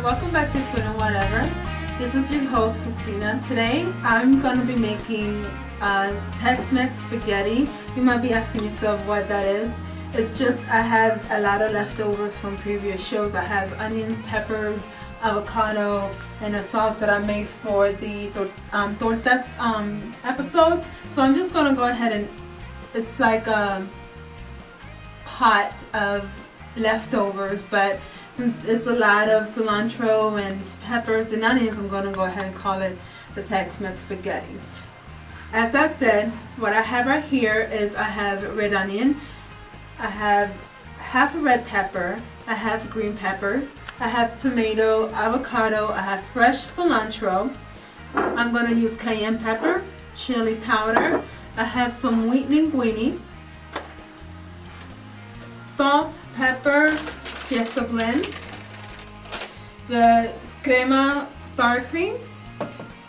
welcome back to Food and Whatever. This is your host Christina. Today I'm going to be making Tex-Mex spaghetti. You might be asking yourself what that is. It's just I have a lot of leftovers from previous shows. I have onions, peppers, avocado, and a sauce that I made for the tortas episode. So I'm just going to go ahead and it's like a pot of leftovers, but since it's a lot of cilantro and peppers and onions, I'm going to go ahead and call it the Tex-Mex spaghetti. As I said, what I have right here is I have red onion, I have half a red pepper, I have green peppers, I have tomato, avocado, I have fresh cilantro. I'm going to use cayenne pepper, chili powder, I have some wheat linguine, salt, pepper, Fiesta blend, the crema sour cream,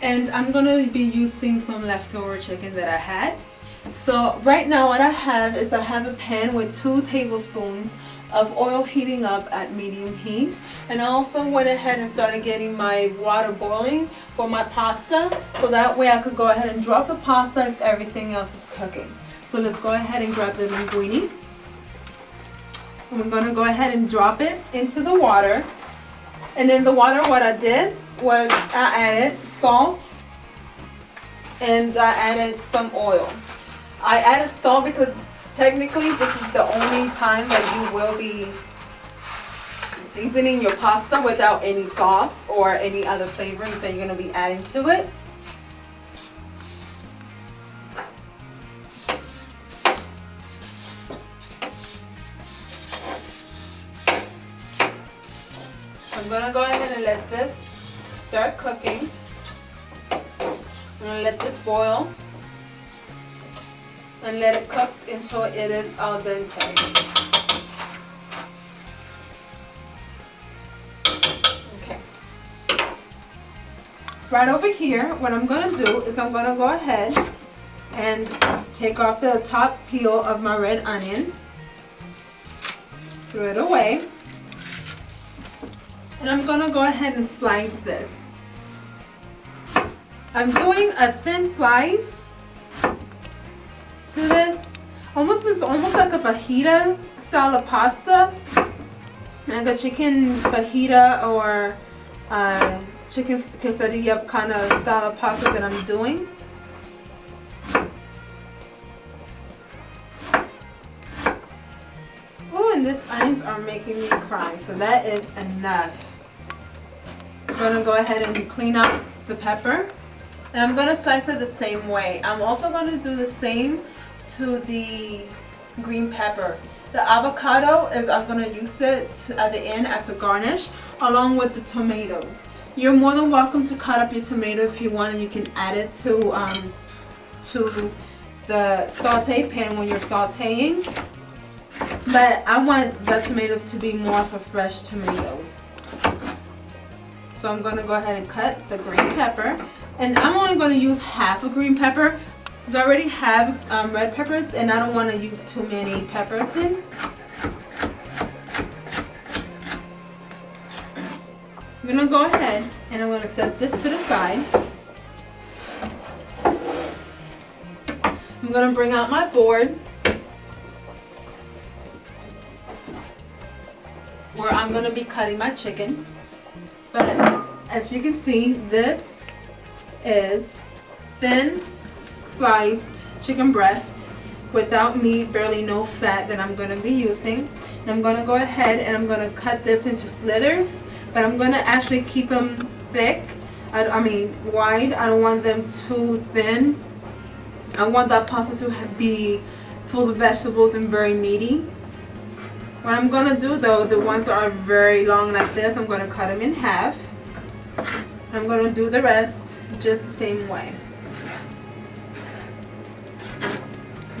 and I'm gonna be using some leftover chicken that I had. So right now what I have is I have a pan with 2 tablespoons of oil heating up at medium heat, and I also went ahead and started getting my water boiling for my pasta, so that way I could go ahead and drop the pasta as everything else is cooking. So let's go ahead and grab the linguine. I'm going to go ahead and drop it into the water. And in the water, what I did was I added salt and I added some oil. I added salt because technically this is the only time that you will be seasoning your pasta without any sauce or any other flavorings that you're going to be adding to it. I'm going to go ahead and let this start cooking. I'm going to let this boil and let it cook until it is al dente. Okay. Right over here, what I'm going to do is I'm going to go ahead and take off the top peel of my red onion. Throw it away. And I'm going to go ahead and slice this. I'm doing a thin slice to this. It's almost like a fajita style of pasta. Like a chicken fajita or chicken quesadilla kind of style of pasta that I'm doing. And these onions are making me cry, so that is enough. I'm going to go ahead and clean up the pepper, and I'm going to slice it the same way. I'm also going to do the same to the green pepper. The avocado is I'm going to use it at the end as a garnish along with the tomatoes. You're more than welcome to cut up your tomato if you want, and you can add it to the saute pan when you're sauteing. But I want the tomatoes to be more for fresh tomatoes. So I'm going to go ahead and cut the green pepper. And I'm only going to use half a green pepper. Because I already have red peppers and I don't want to use too many peppers in. I'm going to go ahead and I'm going to set this to the side. I'm going to bring out my board, where I'm going to be cutting my chicken. But as you can see, this is thin sliced chicken breast without meat, barely no fat that I'm going to be using. And I'm going to go ahead and I'm going to cut this into slithers, but I'm going to actually keep them thick. I mean wide. I don't want them too thin. I want that pasta to be full of vegetables and very meaty. What I'm going to do though, the ones that are very long like this, I'm going to cut them in half. I'm going to do the rest just the same way.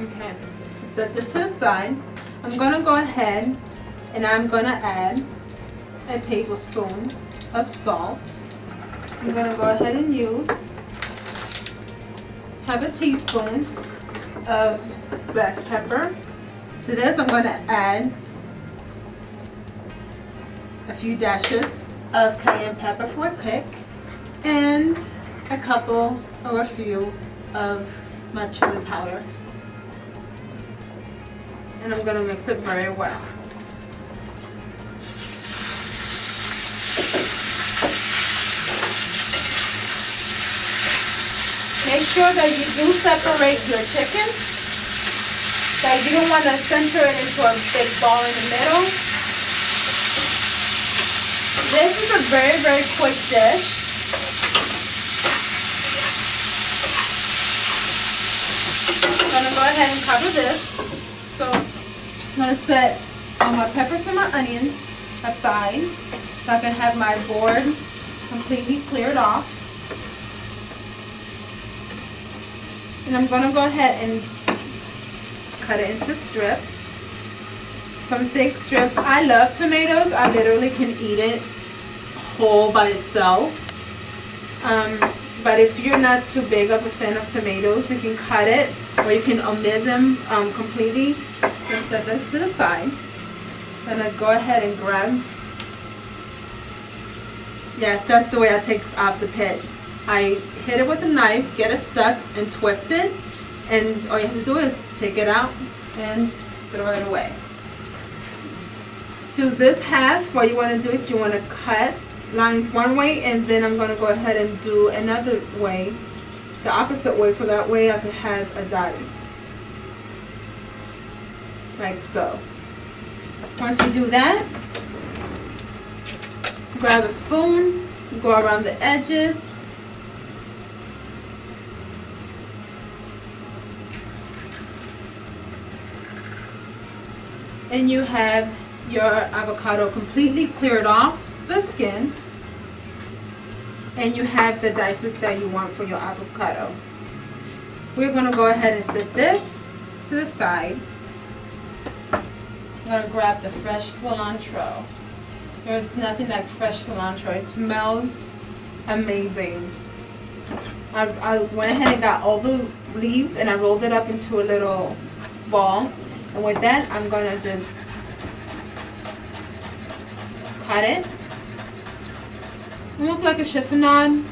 Okay, set this to the side. I'm going to go ahead and I'm going to add a tablespoon of salt. I'm going to go ahead and use half a teaspoon of black pepper. To this I'm going to add a few dashes of cayenne pepper for a kick, and a couple or a few of my chili powder. And I'm going to mix it very well. Make sure that you do separate your chicken, that you don't want to center it into a big ball in the middle. This is a very, very quick dish. I'm going to go ahead and cover this. So I'm going to set all my peppers and my onions aside so I can have my board completely cleared off. And I'm going to go ahead and cut it into strips. Some thick strips. I love tomatoes. I literally can eat it whole by itself. But if you're not too big of a fan of tomatoes, you can cut it or you can omit them completely and set them to the side. Then I go ahead and grab. Yes, that's the way I take off the pit. I hit it with a knife, get it stuck, and twist it. And all you have to do is take it out and throw it away. To this half, what you want to do is you want to cut lines one way, and then I'm going to go ahead and do another way, the opposite way, so that way I can have a dice. Like so. Once you do that, grab a spoon, go around the edges. And you have your avocado completely cleared off the skin, and you have the dices that you want for your avocado. We're going to go ahead and set this to the side. I'm going to grab the fresh cilantro. There's nothing like fresh cilantro. It smells amazing. I went ahead and got all the leaves and I rolled it up into a little ball. And with that, I'm going to just cut it. Almost like a chiffonade,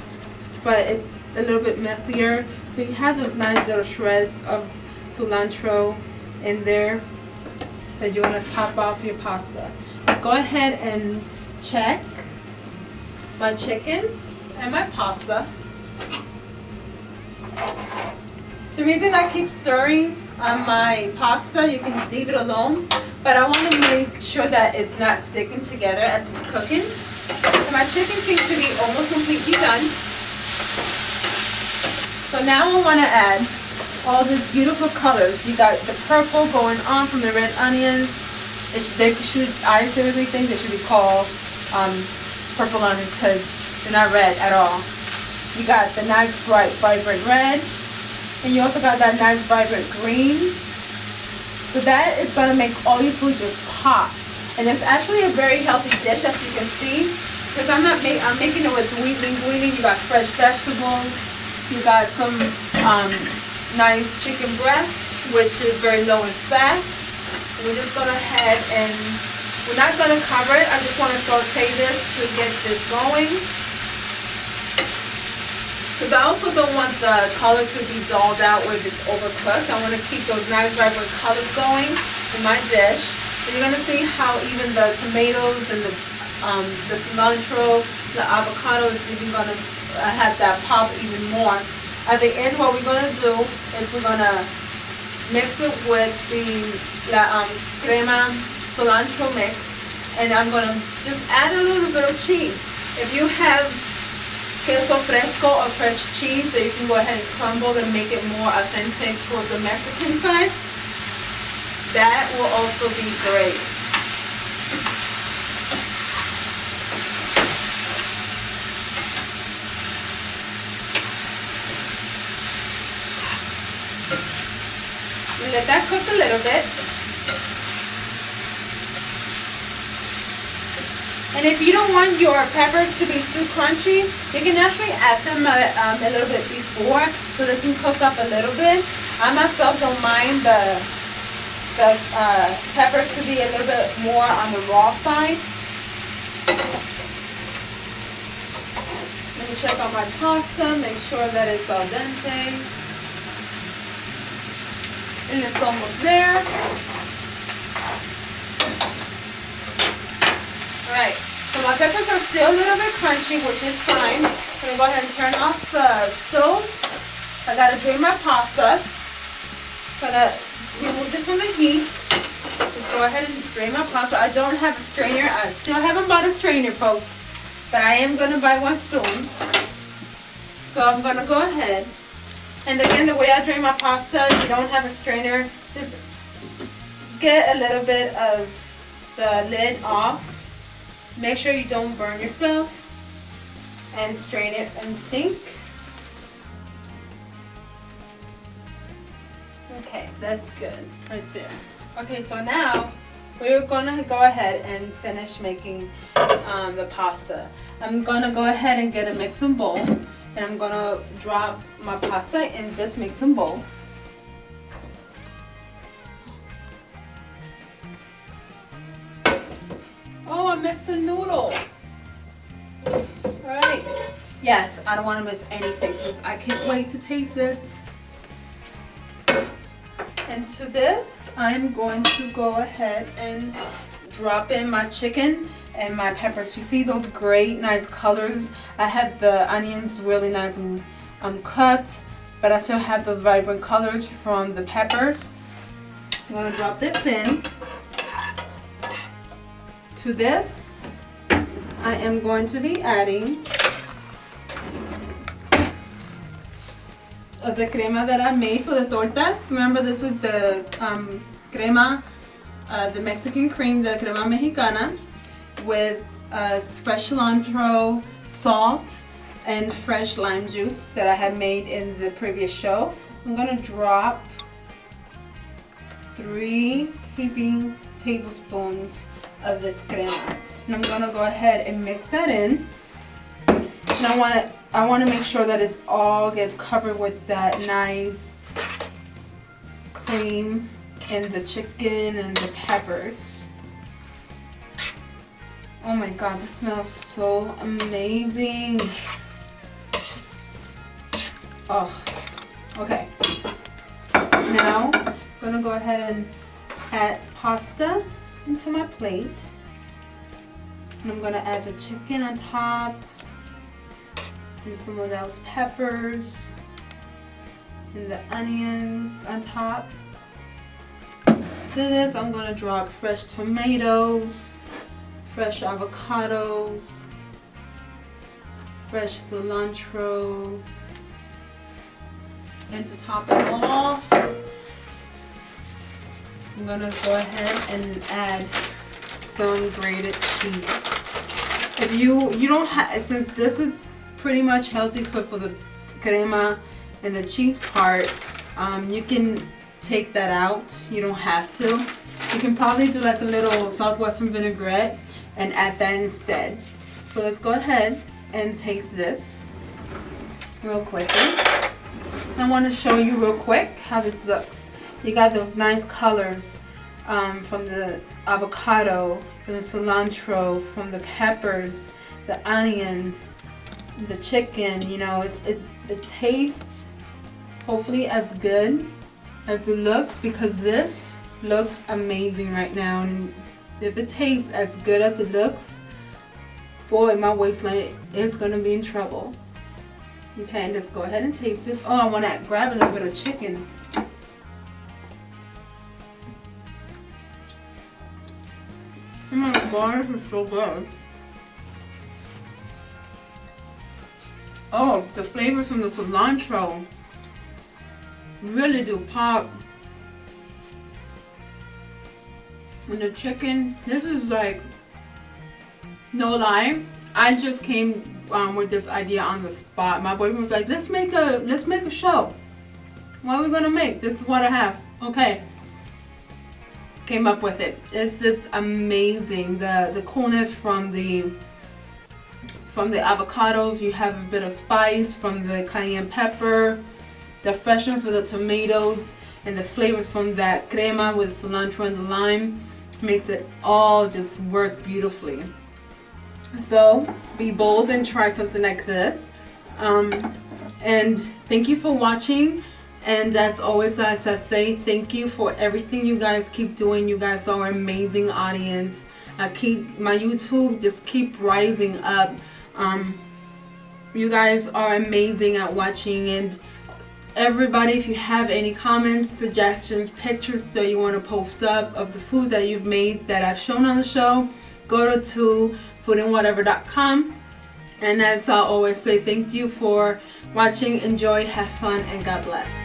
but it's a little bit messier. So you have those nice little shreds of cilantro in there that you're going to top off your pasta. Let's go ahead and check my chicken and my pasta. The reason I keep stirring on my pasta, you can leave it alone, but I want to make sure that it's not sticking together as it's cooking. So my chicken seems to be almost completely done. So now I want to add all these beautiful colors. You got the purple going on from the red onions. I seriously think they should be called purple onions because they're not red at all. You got the nice bright vibrant red. And you also got that nice vibrant green. So that is going to make all your food just pop. And it's actually a very healthy dish, as you can see. Because I'm making it with linguine. You got fresh vegetables. You got some nice chicken breast, which is very low in fat. And we're just going to head and we're not going to cover it. I just want to saute this to get this going. Because I also don't want the color to be dulled out where it's overcooked. I want to keep those nice vibrant colors going in my dish. And you're going to see how even the tomatoes and the cilantro, the avocado is even going to have that pop even more. At the end, what we're going to do is we're going to mix it with the crema cilantro mix. And I'm going to just add a little bit of cheese. If you have queso fresco or fresh cheese, so you can go ahead and crumble and make it more authentic towards the Mexican side, that will also be great. Let that cook a little bit. And if you don't want your peppers to be too crunchy, you can actually add them a little bit before so they can cook up a little bit. I myself don't mind the peppers to be a little bit more on the raw side. Let me check on my pasta, make sure that it's al dente. And it's almost there. Alright, so my peppers are still a little bit crunchy, which is fine. I'm going to go ahead and turn off the stove. I got to drain my pasta. I'm going to remove this from the heat. Just go ahead and drain my pasta. I don't have a strainer. I still haven't bought a strainer, folks. But I am going to buy one soon. So I'm going to go ahead. And again, the way I drain my pasta, if you don't have a strainer, just get a little bit of the lid off. Make sure you don't burn yourself. And strain it in the sink. Okay, that's good right there. Okay, so now we're gonna go ahead and finish making the pasta. I'm gonna go ahead and get a mixing bowl, and I'm gonna drop my pasta in this mixing bowl. Oh, I missed the noodle. Alright. Yes, I don't want to miss anything because I can't wait to taste this. And to this, I'm going to go ahead and drop in my chicken and my peppers. You see those great, nice colors? I have the onions really nice and cut, but I still have those vibrant colors from the peppers. I'm going to drop this in. To this, I am going to be adding the crema that I made for the tortas. Remember, this is the crema, the Mexican cream, the crema mexicana, with fresh cilantro, salt, and fresh lime juice that I had made in the previous show. I'm going to drop 3 heaping tablespoons of this crema. And I'm going to go ahead and mix that in. And I want to make sure that it's all gets covered with that nice cream and the chicken and the peppers. Oh my god, this smells so amazing. Oh, okay. Now, I'm going to go ahead and add pasta into my plate. And I'm going to add the chicken on top. And some of those peppers. And the onions on top. To this, I'm going to drop fresh tomatoes, fresh avocados, fresh cilantro. And to top it off, I'm going to go ahead and add some grated cheese. If you don't have, since this is pretty much healthy except for the crema and the cheese part, you can take that out. You don't have to. You can probably do like a little southwestern vinaigrette and add that instead. So let's go ahead and taste this real quickly. I want to show you real quick how this looks. You got those nice colors from the avocado, the cilantro, from the peppers, the onions, the chicken. You know, it tastes hopefully as good as it looks, because this looks amazing right now. And if it tastes as good as it looks, boy, my waistline is gonna be in trouble. Okay, let's go ahead and taste this. Oh, I want to grab a little bit of chicken. Oh my god, this is so good. Oh, the flavors from the cilantro really do pop. And the chicken, this is like, no lie, I just came with this idea on the spot. My boyfriend was like, let's make a show. What are we gonna make? This is what I have. Okay. Came up with it. It's just amazing. The coolness from the avocados. You have a bit of spice from the cayenne pepper, the freshness with the tomatoes, and the flavors from that crema with cilantro and the lime makes it all just work beautifully. So be bold and try something like this. And thank you for watching. And as always, as I say, thank you for everything you guys keep doing. You guys are an amazing audience. My YouTube just keep rising up. You guys are amazing at watching. And everybody, if you have any comments, suggestions, pictures that you want to post up of the food that you've made that I've shown on the show, go to foodandwhatever.com. And as I always say, thank you for watching. Enjoy, have fun, and God bless.